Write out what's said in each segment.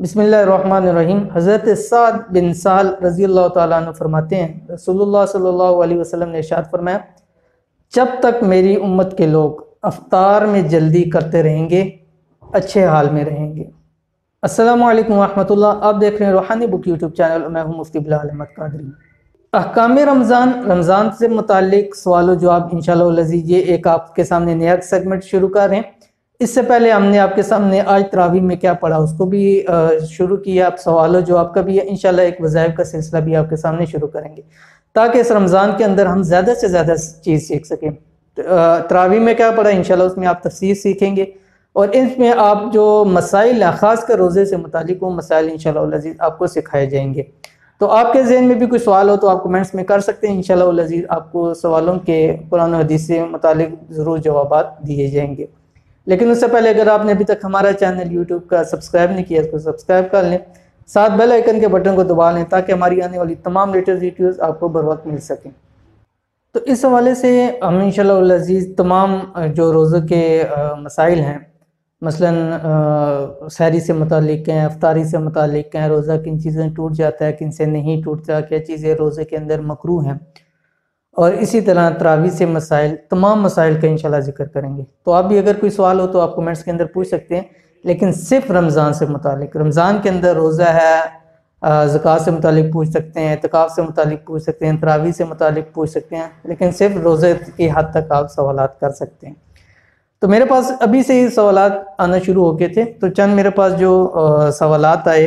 बिस्मिल्लाहिर्रहमानिर्रहीम। हज़रत साद बिन साल रज़ी अल्लाह ताला अन्हु फरमाते हैं, रसूलुल्लाह सल्लल्लाहु अलैहि वसल्लम ने इरशाद फरमाया, जब तक मेरी उम्मत के लोग अफ्तार में जल्दी करते रहेंगे अच्छे हाल में रहेंगे। अस्सलामु अलैकुम रहमतुल्लाह। आप देख रहे हैं रूहानी बुक यूट्यूब चैनल। मैं हूँ मुफ्ती बिलाल अहमद कादरी। अहकाम रमज़ान से मुतालिक सवाल जवाब इंशाअल्लाह अज़ीज़ ये एक आपके सामने नया सेगमेंट शुरू कर रहे हैं। इससे पहले हमने आपके सामने आज तरावी में क्या पढ़ा उसको भी शुरू किया। आप सवाल जवाब का भी इंशाअल्लाह एक वज़ाइफ का सिलसिला भी आपके सामने शुरू करेंगे ताकि इस रमज़ान के अंदर हम ज़्यादा से ज़्यादा चीज़ सीख सकें। तरावी में क्या पढ़ा इंशाअल्लाह उसमें आप तफसीर सीखेंगे और इसमें आप जो मसाइल ख़ास कर रोज़े से मुतालिक वो मसाइल इंशाअल्लाह अज़ीज़ आपको सिखाए जाएंगे। तो आपके ज़हन में भी कोई सवाल हो तो आप कमेंट्स में कर सकते हैं। इंशाअल्लाह अज़ीज़ आपको सवालों के कुरान और हदीस से मुतालिक ज़रूर जवाबात दिए जाएंगे। लेकिन उससे पहले अगर आपने अभी तक हमारा चैनल यूट्यूब का सब्सक्राइब नहीं किया इसको सब्सक्राइब कर लें, साथ बेल आइकन के बटन को दबा लें ताकि हमारी आने वाली तमाम लेटेस्ट वीडियोज़ आपको बर वक्त मिल सकें। तो इस हवाले से हम इंशाअल्लाह अज़ीज़ तमाम जो रोज़े के मसाइल हैं, मसलन सहरी से मुतालिक हैं, अफ्तारी से मुतालिक हैं, रोज़ा किन चीज़ें टूट जाता है किन से नहीं टूटता, क्या चीज़ें रोज़े के अंदर मकरूह हैं, और इसी तरह तरावी से मसाइल तमाम मसाइल का इंशाल्लाह जिक्र करेंगे। तो आप भी अगर कोई सवाल हो तो आप कमेंट्स के अंदर पूछ सकते हैं, लेकिन सिर्फ रमज़ान से मुतालिक, रमज़ान के अंदर रोज़ा है, ज़कात से मुतालिक पूछ सकते हैं, इत्काफ़ से मुतालिक पूछ सकते हैं, तरावी से मुतालिक पूछ सकते हैं, लेकिन सिर्फ रोज़े की हद तक आप सवालात कर सकते हैं। तो मेरे पास अभी से ही सवालात आना शुरू हो गए थे। तो चंद मेरे पास जो सवालात आए,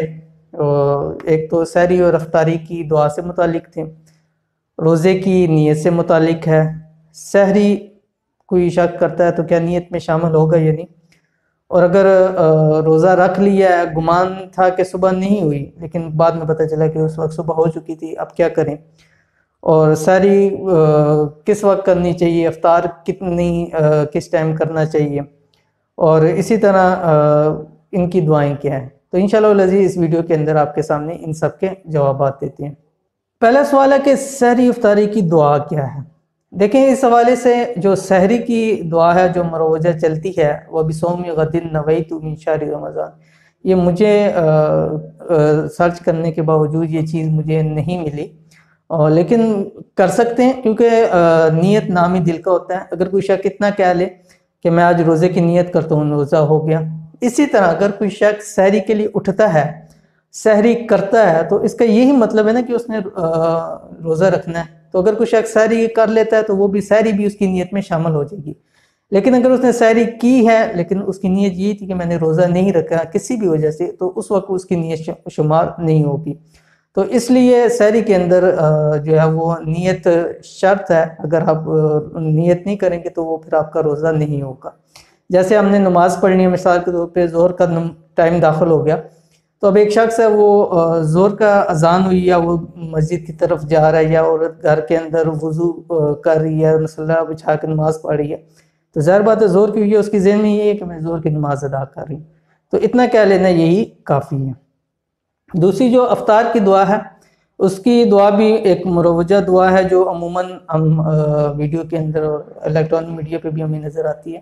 एक तो सहरी और अफ्तारी की दुआ से मुतालिक थे, रोज़े की नीयत से मुतालिक है, सहरी कोई शक करता है तो क्या नीयत में शामिल होगा या नहीं, और अगर रोज़ा रख लिया है, गुमान था कि सुबह नहीं हुई लेकिन बाद में पता चला कि उस वक्त सुबह हो चुकी थी, अब क्या करें, और सहरी किस वक्त करनी चाहिए, अफ्तार किस टाइम करना चाहिए, और इसी तरह इनकी दुआएं क्या हैं। तो इंशाअल्लाह अज़ीज़ इस वीडियो के अंदर आपके सामने इन सब के जवाब देते हैं। पहला सवाल है कि सहरी अफ्तारी की दुआ क्या है। देखें, इस हवाले से जो सहरी की दुआ है जो मरोजा चलती है वह बिसौमी गदिन नवैतु मिन शहरी रमज़ान, ये मुझे सर्च करने के बावजूद ये चीज़ मुझे नहीं मिली, लेकिन कर सकते हैं क्योंकि नीयत नाम ही दिल का होता है। अगर कोई शख्स इतना कह ले कि मैं आज रोज़े की नीयत करता हूँ, रोज़ा हो गया। इसी तरह अगर कोई शख्स सहरी के लिए उठता है, सहरी करता है, तो इसका यही मतलब है ना कि उसने रोज़ा रखना है। तो अगर कोई शख्स सहरी कर लेता है तो वो भी सहरी भी उसकी नीयत में शामिल हो जाएगी। लेकिन अगर उसने सहरी की है लेकिन उसकी नीयत ये थी कि मैंने रोज़ा नहीं रखा किसी भी वजह से, तो उस वक्त उसकी नीयत शुमार नहीं होगी। तो इसलिए सहरी के अंदर जो है वो नीयत शर्त है। अगर आप नीयत नहीं करेंगे तो वो फिर आपका रोज़ा नहीं होगा। जैसे हमने नमाज़ पढ़नी है, मिसाल के तौर पे ज़ोहर का टाइम दाखिल हो गया, तो अब एक शख्स है वो ज़ोहर का अजान हुई या वो मस्जिद की तरफ जा रहा है या औरत घर के अंदर वज़ू कर रही है, मसल्ला बिछा कर नमाज़ पढ़ रही है, तो ज़ाहिर बात है ज़ोहर की हुई है, उसकी ज़हन में ये है कि मैं ज़ोहर की नमाज़ अदा कर रही हूँ, तो इतना कह लेना यही काफ़ी है। दूसरी जो अफ्तार की दुआ है उसकी दुआ भी एक मुरवजा दुआ है जो अमूमन हम वीडियो के अंदर और इलेक्ट्रॉनिक मीडिया पे भी हमें नज़र आती है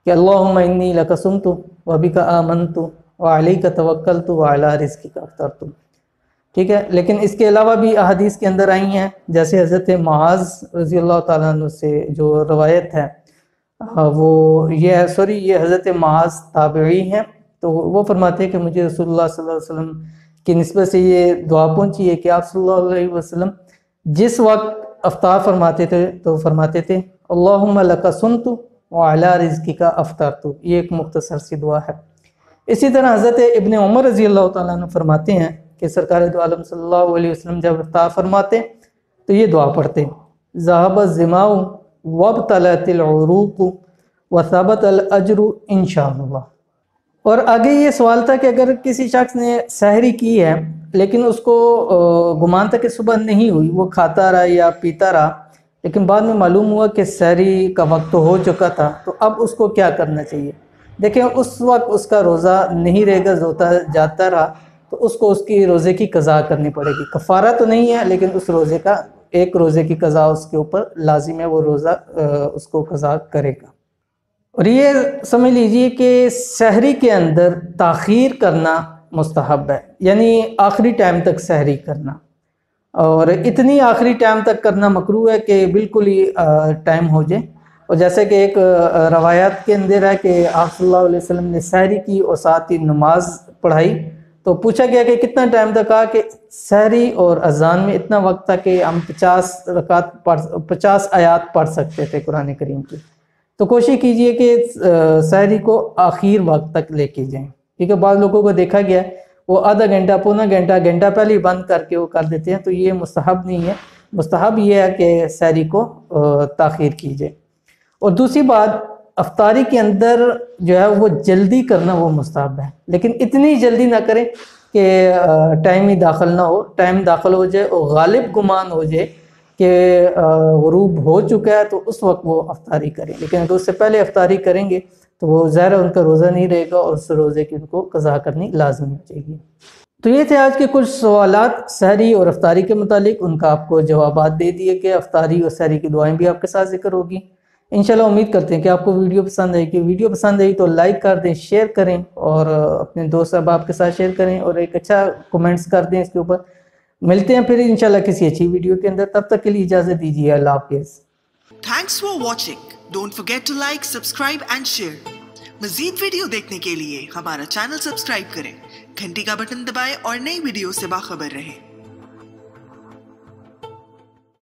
कि अल्लाहुम्मा इन्नी लका सुमतु व बिका आमनतु व अलैका तवक्कलतु व अला रिज़्क़िका अफ़्तरतु। ठीक है, लेकिन इसके अलावा भी अहादीस के अंदर आई हैं, जैसे हज़रत मुआज़ रज़ी अल्लाह ताला अन्हु से जो रवायत है वो ये हज़रत मुआज़ ताबिई हैं। तो वो फरमाते हैं कि मुझे रसूलुल्लाह सल्लल्लाहु अलैहि वसल्लम की निस्बत से ये दुआ पहुंची है कि आप सल्लल्लाहु अलैहि वसल्लम जिस वक्त अफ्तार फरमाते थे तो फरमाते थे अल्लाहुम्मा लका सुमतु व अला रिज़्क़िका अफ़्तरतु। ये एक मुख्तसर सी दुआ है। इसी तरह हज़रत इब्न उमर रज़ी अल्लाह ताला अन्हु फरमाते हैं कि सरकार दो आलम सल्लल्लाहु अलैहि वसल्लम जब अफ्तार फरमाते तो ये दुआ पढ़ते, ज़हाबा ज़िमाउ वब्तलतिल उरूक़ु व सबतल अज्रु इंशाअल्लाह। और आगे ये सवाल था कि अगर किसी शख्स ने सहरी की है लेकिन उसको गुमान था कि सुबह नहीं हुई, वो खाता रहा या पीता रहा, लेकिन बाद में मालूम हुआ कि सहरी का वक्त तो हो चुका था, तो अब उसको क्या करना चाहिए। देखें, उस वक्त उसका रोज़ा नहीं रहेगा, रोता जाता रहा तो उसको उसकी रोज़े की कज़ा करनी पड़ेगी। कफ़ारा तो नहीं है लेकिन उस रोज़े का एक रोज़े की कज़ा उसके ऊपर लाजिम है, वो रोज़ा उसको कज़ा करेगा। और ये समझ लीजिए कि सहरी के अंदर ताख़ीर करना مستحب ہے، یعنی آخری ٹائم تک سحری کرنا، اور اتنی آخری ٹائم تک کرنا مکروہ ہے کہ بالکل ہی ٹائم ہو جائے۔ اور جیسے کہ ایک روایات کے اندر ہے کہ آپ صلی اللہ علیہ وسلم نے سحری کی اور ساتھ ہی نماز پڑھائی، تو پوچھا گیا کہ کتنا ٹائم تک، کہا کہ سحری اور اذان میں اتنا وقت تھا کہ ہم 50 آیات پڑھ سکتے تھے قرآن کریم کی۔ تو کوشش کیجئے کہ سحری کو آخر وقت تک لے کے جائیں، کیونکہ بعض لوگوں کو دیکھا گیا وہ آدھا گھنٹہ، پونا گھنٹہ پہلے ہی بند کر کے وہ کر دیتے ہیں، تو یہ مستحب نہیں ہے۔ مستحب یہ ہے کہ سحری کو تاخیر کیجئے۔ اور دوسری بات، افطاری کے اندر جو ہے وہ جلدی کرنا وہ مستحب ہے، لیکن اتنی جلدی نہ کریں کہ ٹائم ہی داخل نہ ہو، ٹائم داخل ہو جائے اور غالب گمان ہو جائے کہ غروب ہو چکا ہے تو اس وقت وہ افطاری کریں، لیکن اگر اس سے پہلے افطاری کریں گے تو وہ ظاہر ہے ان کا روزہ نہیں رہے گا، اور اس روزے کی ان کو قضا کرنی لازمی ہو جائے گی۔ تو یہ تھے آج کے کچھ سوالات سحری اور افطاری کے متعلق، ان کا آپ کو جوابات دے دیے کہ افطاری اور سحری کی دعائیں بھی آپ کے ساتھ ذکر ہوگی۔ انشاءاللہ امید کرتے ہیں کہ آپ کو ویڈیو پسند آئی، کہ ویڈیو پسند آئی تو لائک کر دیں، شیئر کریں، اور اپنے دوست احباب کے ساتھ شیئر کریں، اور ایک اچھا کمنٹس کر دیں اس کے اوپر۔ ملتے ہیں پھر انشاءاللہ کسی اچھی ویڈیو کے اندر، تب تک کے لیے اجازت دیجیے، اللہ حافظ۔ Thanks for watching. Don't forget to like, subscribe and share. مزید ویڈیو دیکھنے کے لیے ہمارا چینل سبسکرائب کریں، گھنٹی کا بٹن دبائیں اور نئی ویڈیو سے باخبر رہیں۔